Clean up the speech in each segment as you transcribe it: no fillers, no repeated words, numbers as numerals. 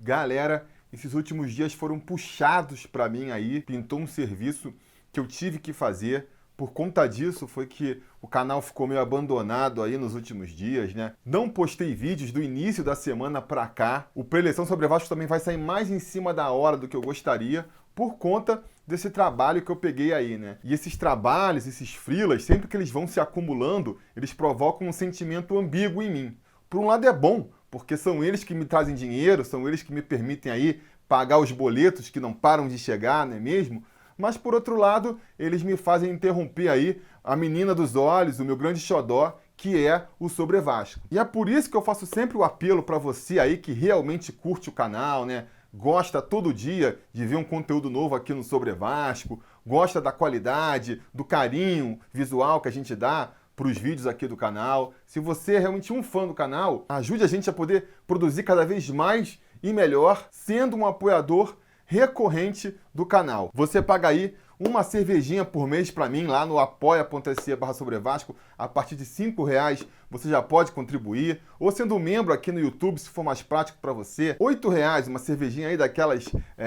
Galera, esses últimos dias foram puxados para mim aí, pintou um serviço que eu tive que fazer. Por conta disso foi que o canal ficou meio abandonado aí nos últimos dias, né? Não postei vídeos do início da semana pra cá. O Preleção sobre Vasco também vai sair mais em cima da hora do que eu gostaria, por conta desse trabalho que eu peguei aí, né? E esses trabalhos, esses freelas, sempre que eles vão se acumulando, eles provocam um sentimento ambíguo em mim. Por um lado é bom, porque são eles que me trazem dinheiro, são eles que me permitem aí pagar os boletos que não param de chegar, não é mesmo? Mas, por outro lado, eles me fazem interromper aí a menina dos olhos, o meu grande xodó, que é o Sobre Vasco. E é por isso que eu faço sempre o apelo para você aí que realmente curte o canal, né? Gosta todo dia de ver um conteúdo novo aqui no Sobre Vasco, gosta da qualidade, do carinho visual que a gente dá para os vídeos aqui do canal. Se você é realmente um fã do canal, ajude a gente a poder produzir cada vez mais e melhor, sendo um apoiador recorrente do canal. Você paga aí uma cervejinha por mês para mim lá no apoia.se/sobrevasco. A partir de R$5 você já pode contribuir, ou sendo um membro aqui no YouTube, se for mais prático para você, R$8, uma cervejinha aí daquelas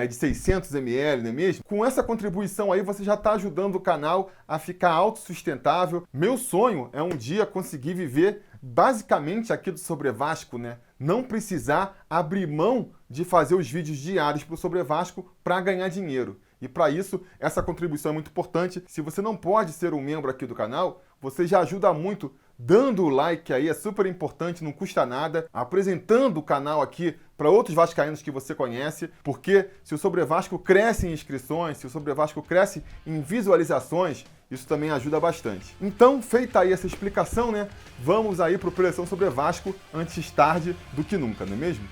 de 600 ml, não é mesmo? Com essa contribuição aí você já está ajudando o canal a ficar autossustentável. Meu sonho é um dia conseguir viver basicamente aqui do Sobre Vasco, né? Não precisar abrir mão de fazer os vídeos diários para o Sobre Vasco para ganhar dinheiro. E para isso, essa contribuição é muito importante. Se você não pode ser um membro aqui do canal, você já ajuda muito dando o like aí, é super importante, não custa nada, apresentando o canal aqui para outros vascaínos que você conhece, porque se o Sobre Vasco cresce em inscrições, se o Sobre Vasco cresce em visualizações, isso também ajuda bastante. Então, feita aí essa explicação, né? Vamos aí para o Preleção Sobre Vasco antes tarde do que nunca, não é mesmo?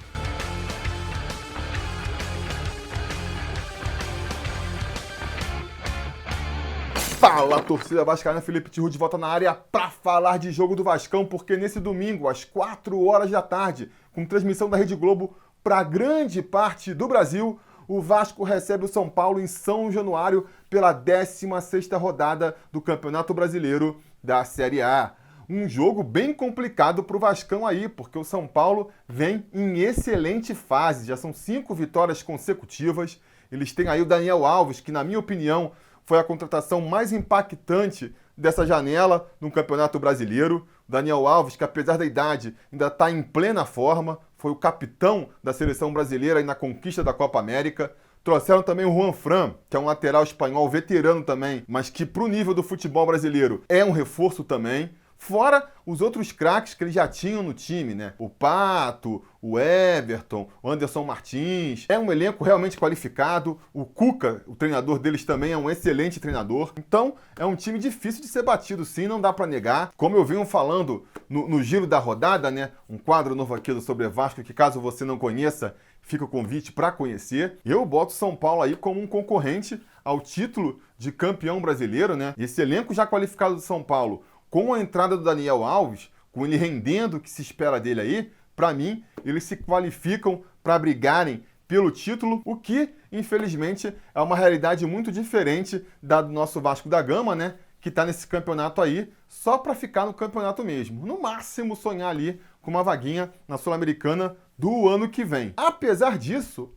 Fala, torcida vascaína, Felipe Tiru de volta na área para falar de jogo do Vascão, porque nesse domingo, às 4 horas da tarde, com transmissão da Rede Globo para grande parte do Brasil, o Vasco recebe o São Paulo em São Januário pela 16ª rodada do Campeonato Brasileiro da Série A. Um jogo bem complicado para o Vascão aí, porque o São Paulo vem em excelente fase, já são 5 vitórias consecutivas. Eles têm aí o Daniel Alves, que na minha opinião foi a contratação mais impactante dessa janela no Campeonato Brasileiro. Daniel Alves, que apesar da idade ainda está em plena forma, foi o capitão da seleção brasileira aí na conquista da Copa América. Trouxeram também o Juan Fran, que é um lateral espanhol veterano também, mas que para o nível do futebol brasileiro é um reforço também. Fora os outros craques que eles já tinham no time, né? O Pato, o Everton, o Anderson Martins. É um elenco realmente qualificado. O Cuca, o treinador deles, também é um excelente treinador. Então, é um time difícil de ser batido, sim, não dá para negar. Como eu venho falando no giro da rodada, né? Um quadro novo aqui do Sobre Vasco, que caso você não conheça, fica o convite para conhecer. Eu boto São Paulo aí como um concorrente ao título de campeão brasileiro, né? E esse elenco já qualificado do São Paulo, com a entrada do Daniel Alves, com ele rendendo o que se espera dele aí, para mim, eles se qualificam para brigarem pelo título, o que, infelizmente, é uma realidade muito diferente da do nosso Vasco da Gama, né? Que está nesse campeonato aí só para ficar no campeonato mesmo. No máximo, sonhar ali com uma vaguinha na Sul-Americana do ano que vem. Apesar disso,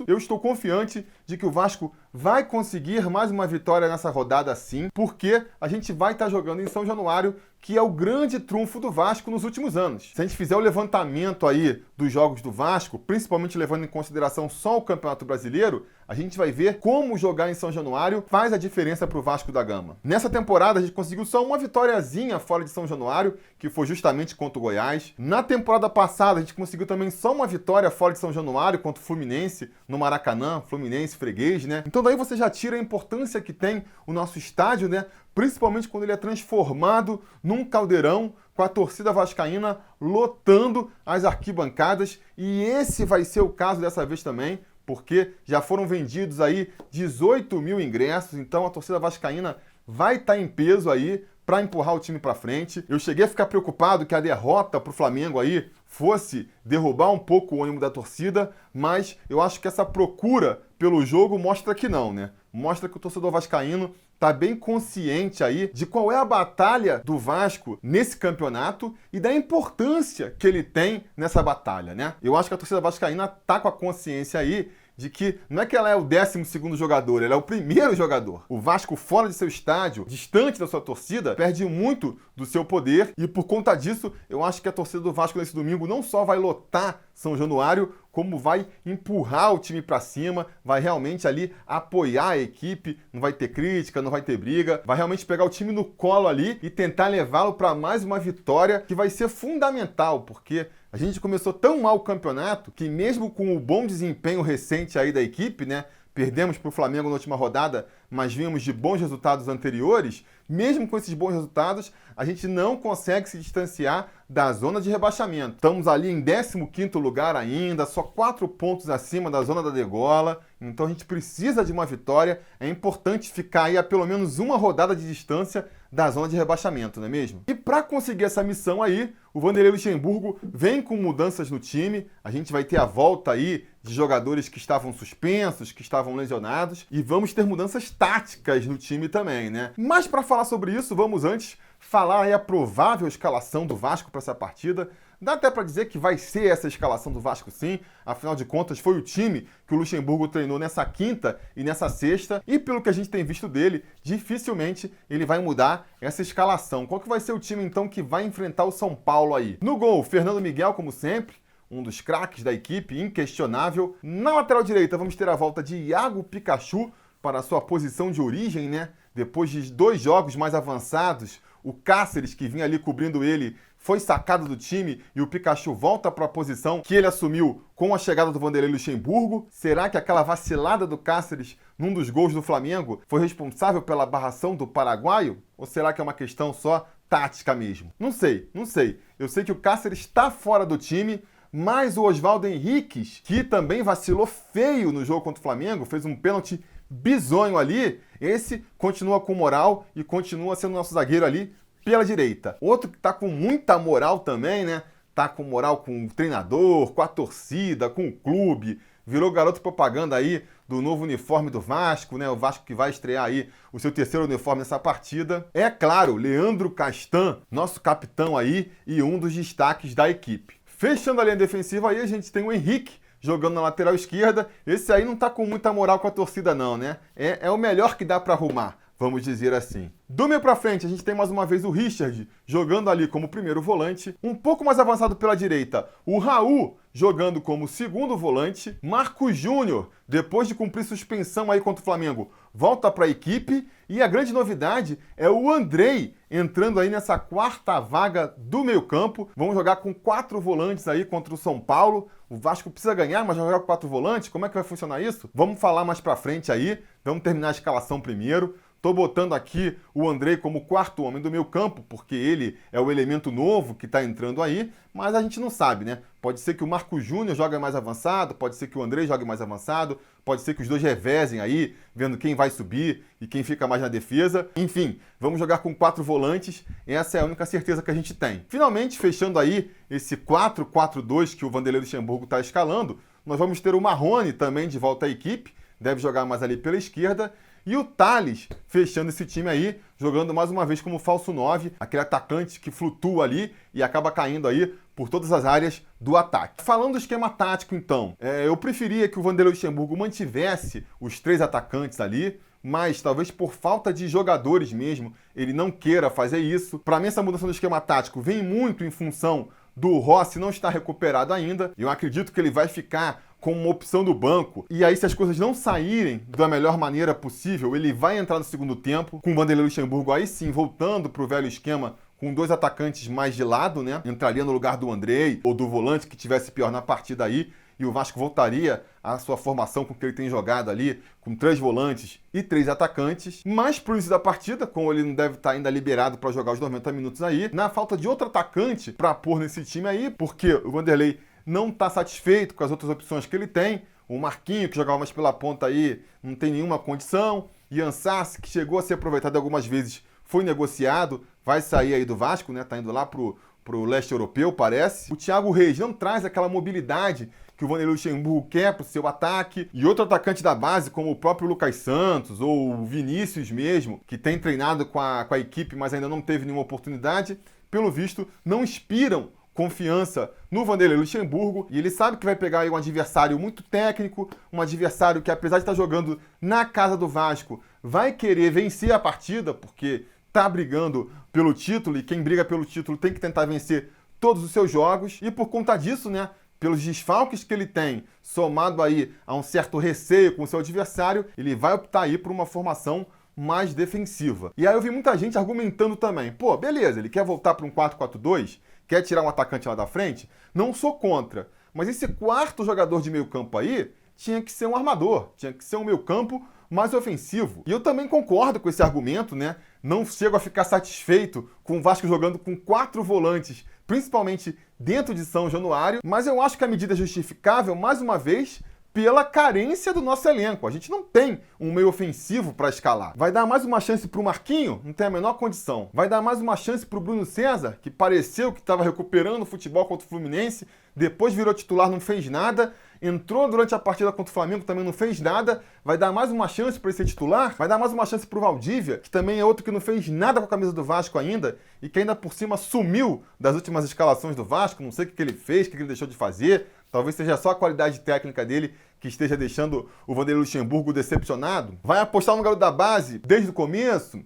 eu estou confiante de que o Vasco vai conseguir mais uma vitória nessa rodada sim, porque a gente vai estar jogando em São Januário, que é o grande trunfo do Vasco nos últimos anos. Se a gente fizer o levantamento aí dos jogos do Vasco, principalmente levando em consideração só o Campeonato Brasileiro, a gente vai ver como jogar em São Januário faz a diferença para o Vasco da Gama. Nessa temporada a gente conseguiu só uma vitóriazinha fora de São Januário, que foi justamente contra o Goiás. Na temporada passada a gente conseguiu também só uma vitória fora de São Januário contra o Fluminense no Maracanã, Fluminense freguês, né? Então daí você já tira a importância que tem o nosso estádio, né? Principalmente quando ele é transformado num caldeirão, com a torcida vascaína lotando as arquibancadas. E esse vai ser o caso dessa vez também, porque já foram vendidos aí 18 mil ingressos, então a torcida vascaína vai estar em peso aí para empurrar o time para frente. Eu cheguei a ficar preocupado que a derrota para o Flamengo aí fosse derrubar um pouco o ânimo da torcida, mas eu acho que essa procura pelo jogo mostra que não, né? Mostra que o torcedor vascaíno tá bem consciente aí de qual é a batalha do Vasco nesse campeonato e da importância que ele tem nessa batalha, né? Eu acho que a torcida vascaína tá com a consciência aí de que não é que ela é o 12º jogador, ela é o primeiro jogador. O Vasco fora de seu estádio, distante da sua torcida, perde muito do seu poder e por conta disso, eu acho que a torcida do Vasco nesse domingo não só vai lotar São Januário, como vai empurrar o time para cima, vai realmente ali apoiar a equipe, não vai ter crítica, não vai ter briga, vai realmente pegar o time no colo ali e tentar levá-lo para mais uma vitória que vai ser fundamental, porque a gente começou tão mal o campeonato que mesmo com o bom desempenho recente aí da equipe, né? Perdemos para o Flamengo na última rodada, mas vínhamos de bons resultados anteriores. Mesmo com esses bons resultados, a gente não consegue se distanciar da zona de rebaixamento. Estamos ali em 15º lugar ainda, só 4 pontos acima da zona da degola. Então a gente precisa de uma vitória. É importante ficar aí a pelo menos uma rodada de distância da zona de rebaixamento, não é mesmo? E para conseguir essa missão aí, o Vanderlei Luxemburgo vem com mudanças no time. A gente vai ter a volta aí de jogadores que estavam suspensos, que estavam lesionados. E vamos ter mudanças táticas no time também, né? Mas para falar sobre isso, vamos antes falar aí a provável escalação do Vasco para essa partida. Dá até para dizer que vai ser essa escalação do Vasco sim, afinal de contas foi o time que o Luxemburgo treinou nessa quinta e nessa sexta, e pelo que a gente tem visto dele, dificilmente ele vai mudar essa escalação. Qual que vai ser o time então que vai enfrentar o São Paulo aí? No gol, Fernando Miguel, como sempre, um dos craques da equipe, inquestionável. Na lateral direita vamos ter a volta de Iago Pikachu para a sua posição de origem, né? Depois de 2 jogos mais avançados, o Cáceres, que vinha ali cobrindo ele, foi sacado do time e o Pikachu volta para a posição que ele assumiu com a chegada do Vanderlei Luxemburgo. Será que aquela vacilada do Cáceres num dos gols do Flamengo foi responsável pela barração do paraguaio? Ou será que é uma questão só tática mesmo? Não sei. Eu sei que o Cáceres está fora do time, mas o Oswaldo Henriques, que também vacilou feio no jogo contra o Flamengo, fez um pênalti bizonho ali, esse continua com moral e continua sendo nosso zagueiro ali pela direita. Outro que tá com muita moral também, né? Tá com moral com o treinador, com a torcida, com o clube. Virou garoto propaganda aí do novo uniforme do Vasco, né? O Vasco que vai estrear aí o seu 3º uniforme nessa partida. É claro, Leandro Castan, nosso capitão aí e um dos destaques da equipe. Fechando a linha defensiva aí, a gente tem o Henrique jogando na lateral esquerda. Esse aí não tá com muita moral com a torcida não, né? É o melhor que dá para arrumar, vamos dizer assim. Do meio para frente, a gente tem mais uma vez o Richard jogando ali como primeiro volante. Um pouco mais avançado pela direita, o Raul jogando como segundo volante. Marcos Júnior, depois de cumprir suspensão aí contra o Flamengo, volta para a equipe. E a grande novidade é o Andrei entrando aí nessa 4ª vaga do meio campo. Vamos jogar com 4 volantes aí contra o São Paulo. O Vasco precisa ganhar, mas vai jogar com 4 volantes? Como é que vai funcionar isso? Vamos falar mais pra frente aí. Vamos terminar a escalação primeiro. Tô botando aqui o Andrei como 4º homem do meio campo, porque ele é o elemento novo que tá entrando aí, mas a gente não sabe, né? Pode ser que o Marcos Júnior jogue mais avançado, pode ser que o Andrei jogue mais avançado, pode ser que os dois revezem aí, vendo quem vai subir e quem fica mais na defesa. Enfim, vamos jogar com 4 volantes, essa é a única certeza que a gente tem. Finalmente, fechando aí esse 4-4-2 que o Vanderlei Luxemburgo tá escalando, nós vamos ter o Marrone também de volta à equipe, deve jogar mais ali pela esquerda, e o Thales fechando esse time aí, jogando mais uma vez como falso 9, aquele atacante que flutua ali e acaba caindo aí por todas as áreas do ataque. Falando do esquema tático, então, eu preferia que o Vanderlei Luxemburgo mantivesse os 3 atacantes ali, mas talvez por falta de jogadores mesmo, ele não queira fazer isso. Para mim, essa mudança do esquema tático vem muito em função do Rossi não estar recuperado ainda. Eu acredito que ele vai ficar com uma opção do banco. E aí, se as coisas não saírem da melhor maneira possível, ele vai entrar no segundo tempo, com o Vanderlei Luxemburgo aí sim, voltando para o velho esquema, com 2 atacantes mais de lado, né? Entraria no lugar do Andrei ou do volante que tivesse pior na partida aí, e o Vasco voltaria à sua formação com que ele tem jogado ali, com 3 volantes e 3 atacantes. Mas pro início da partida, como ele não deve estar ainda liberado para jogar os 90 minutos aí, na falta de outro atacante para pôr nesse time aí, porque o Vanderlei não está satisfeito com as outras opções que ele tem. O Marquinho, que jogava mais pela ponta aí, não tem nenhuma condição. Ian Sassi, que chegou a ser aproveitado algumas vezes, foi negociado, vai sair aí do Vasco, né? Tá indo lá pro pro leste europeu, parece. O Thiago Reis não traz aquela mobilidade que o Vanderlei Luxemburgo quer pro seu ataque. E outro atacante da base, como o próprio Lucas Santos ou o Vinícius mesmo, que tem treinado com a equipe, mas ainda não teve nenhuma oportunidade, pelo visto, não inspiram confiança no Vanderlei Luxemburgo, e ele sabe que vai pegar aí um adversário muito técnico, um adversário que, apesar de estar jogando na casa do Vasco, vai querer vencer a partida, porque tá brigando pelo título, e quem briga pelo título tem que tentar vencer todos os seus jogos, e por conta disso, né, pelos desfalques que ele tem, somado aí a um certo receio com o seu adversário, ele vai optar aí por uma formação mais defensiva. E aí eu vi muita gente argumentando também, pô, beleza, ele quer voltar para um 4-4-2, quer tirar um atacante lá da frente, não sou contra, mas esse quarto jogador de meio campo aí tinha que ser um armador, tinha que ser um meio campo mais ofensivo. E eu também concordo com esse argumento, né? Não chego a ficar satisfeito com o Vasco jogando com 4 volantes, principalmente dentro de São Januário, mas eu acho que a medida é justificável, mais uma vez, pela carência do nosso elenco. A gente não tem um meio ofensivo para escalar. Vai dar mais uma chance para o Marquinho? Não tem a menor condição. Vai dar mais uma chance para o Bruno César, que pareceu que estava recuperando o futebol contra o Fluminense, depois virou titular, não fez nada, entrou durante a partida contra o Flamengo, também não fez nada. Vai dar mais uma chance para ele ser titular? Vai dar mais uma chance para o Valdívia, que também é outro que não fez nada com a camisa do Vasco ainda, e que ainda por cima sumiu das últimas escalações do Vasco. Não sei o que ele fez, o que ele deixou de fazer. Talvez seja só a qualidade técnica dele que esteja deixando o Vanderlei Luxemburgo decepcionado. Vai apostar no garoto da base desde o começo?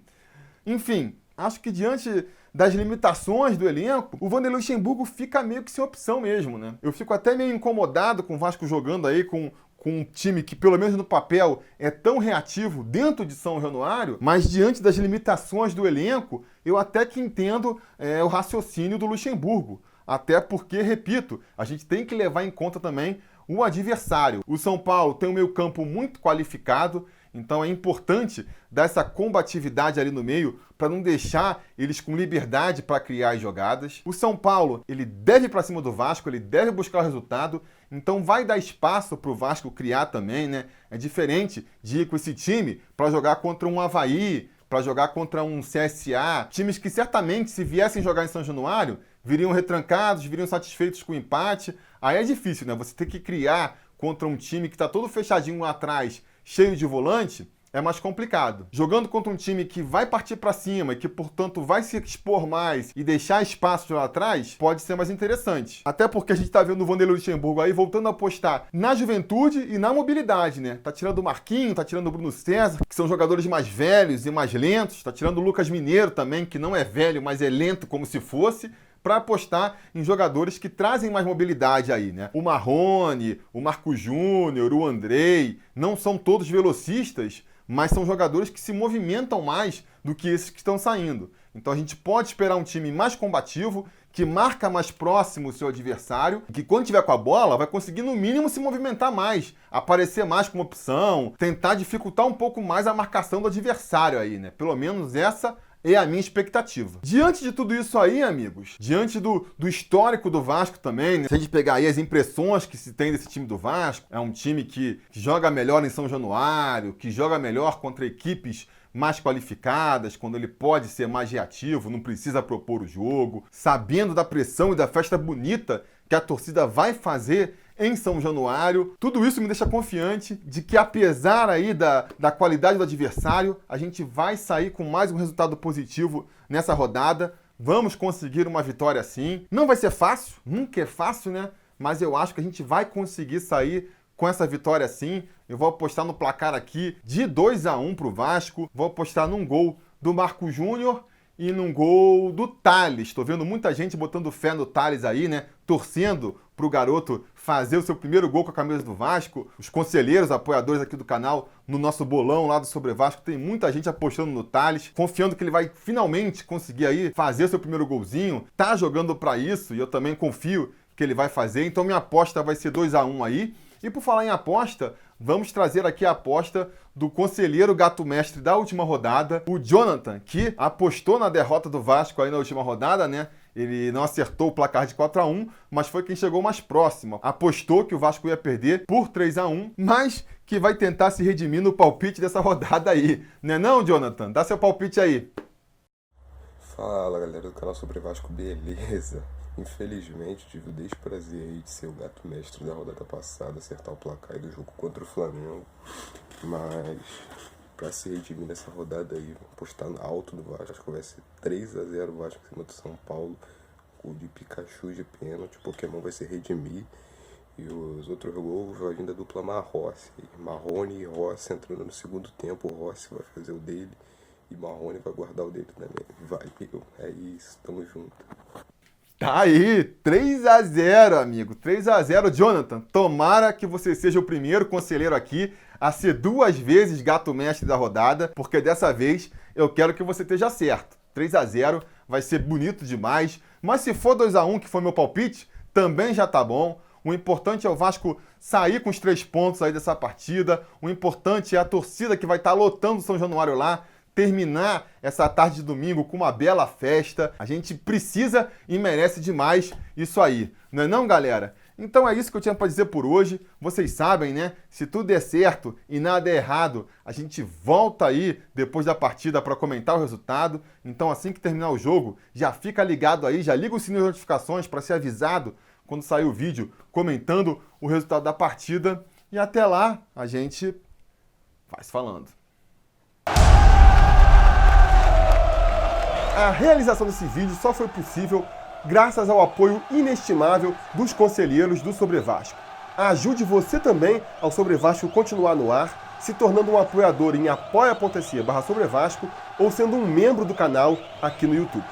Enfim, acho que diante das limitações do elenco, o Vanderlei Luxemburgo fica meio que sem opção mesmo, né? Eu fico até meio incomodado com o Vasco jogando aí com um time que, pelo menos no papel, é tão reativo dentro de São Januário, mas diante das limitações do elenco, eu até que entendo o raciocínio do Luxemburgo. Até porque, repito, a gente tem que levar em conta também o adversário. O São Paulo tem um meio-campo muito qualificado, então é importante dar essa combatividade ali no meio para não deixar eles com liberdade para criar as jogadas. O São Paulo, ele deve ir para cima do Vasco, ele deve buscar o resultado, então vai dar espaço para o Vasco criar também, né? É diferente de ir com esse time para jogar contra um Avaí, para jogar contra um CSA, times que certamente, se viessem jogar em São Januário, viriam retrancados, viriam satisfeitos com o empate. Aí é difícil, né? Você ter que criar contra um time que está todo fechadinho lá atrás, cheio de volante, é mais complicado. Jogando contra um time que vai partir para cima e que, portanto, vai se expor mais e deixar espaço lá atrás, pode ser mais interessante. Até porque a gente tá vendo o Vanderlei Luxemburgo aí voltando a apostar na juventude e na mobilidade, né? Tá tirando o Marquinho, tá tirando o Bruno César, que são jogadores mais velhos e mais lentos, tá tirando o Lucas Mineiro também, que não é velho, mas é lento como se fosse, para apostar em jogadores que trazem mais mobilidade aí, né? O Marrone, o Marco Júnior, o Andrei, não são todos velocistas, mas são jogadores que se movimentam mais do que esses que estão saindo. Então a gente pode esperar um time mais combativo, que marca mais próximo o seu adversário, que quando tiver com a bola vai conseguir no mínimo se movimentar mais, aparecer mais como opção, tentar dificultar um pouco mais a marcação do adversário aí, né? Pelo menos essa é a minha expectativa. Diante de tudo isso aí, amigos, diante do histórico do Vasco também, né? Se a gente pegar aí as impressões que se tem desse time do Vasco, é um time que joga melhor em São Januário, que joga melhor contra equipes mais qualificadas, quando ele pode ser mais reativo, não precisa propor o jogo, sabendo da pressão e da festa bonita que a torcida vai fazer em São Januário. Tudo isso me deixa confiante de que, apesar aí da qualidade do adversário, a gente vai sair com mais um resultado positivo nessa rodada. Vamos conseguir uma vitória sim. Não vai ser fácil, nunca é fácil, né? Mas eu acho que a gente vai conseguir sair com essa vitória sim. Eu vou apostar no placar aqui de 2-1 pro Vasco. Vou apostar num gol do Marco Júnior e num gol do Thales. Estou vendo muita gente botando fé no Thales aí, né? Torcendo pro garoto fazer o seu primeiro gol com a camisa do Vasco. Os conselheiros, apoiadores aqui do canal, no nosso bolão lá do Sobre Vasco, tem muita gente apostando no Thales, confiando que ele vai finalmente conseguir aí fazer o seu primeiro golzinho. Tá jogando para isso e eu também confio que ele vai fazer. Então minha aposta vai ser 2-1 aí. E por falar em aposta, vamos trazer aqui a aposta do conselheiro gato-mestre da última rodada, o Jonathan, que apostou na derrota do Vasco aí na última rodada, né? Ele não acertou o placar de 4-1, mas foi quem chegou mais próximo. Apostou que o Vasco ia perder por 3-1, mas que vai tentar se redimir no palpite dessa rodada aí. Né não, Jonathan? Dá seu palpite aí. Fala galera do canal Sobre Vasco, beleza? Infelizmente tive o desprazer aí de ser o gato mestre da rodada passada, acertar o placar aí do jogo contra o Flamengo. Mas pra se redimir nessa rodada aí, vou postar alto do Vasco, acho que vai ser 3-0 Vasco em cima do São Paulo. Gol de Pikachu de pênalti, o Pokémon vai se redimir. E os outros gols vai vir da dupla Marrossi. Marrone e Rossi entrando no segundo tempo, o Rossi vai fazer o dele. E Marrone vai guardar o dele também. Vai, Pio. É isso, tamo junto. Tá aí, 3-0, amigo. 3-0, Jonathan. Tomara que você seja o primeiro conselheiro aqui a ser 2 vezes gato mestre da rodada, porque dessa vez eu quero que você esteja certo. 3-0 vai ser bonito demais, mas se for 2-1, que foi meu palpite, também já tá bom. O importante é o Vasco sair com os 3 pontos aí dessa partida. O importante é a torcida que vai estar lotando o São Januário lá, terminar essa tarde de domingo com uma bela festa. A gente precisa e merece demais isso aí, não é não, galera? Então é isso que eu tinha para dizer por hoje. Vocês sabem, né? Se tudo der certo e nada é errado, a gente volta aí depois da partida para comentar o resultado. Então assim que terminar o jogo, já fica ligado aí, já liga o sininho de notificações para ser avisado quando sair o vídeo comentando o resultado da partida. E até lá, a gente vai se falando. A realização desse vídeo só foi possível graças ao apoio inestimável dos conselheiros do Sobre Vasco. Ajude você também ao Sobre Vasco continuar no ar, se tornando um apoiador em apoia.se/Sobre Vasco ou sendo um membro do canal aqui no YouTube.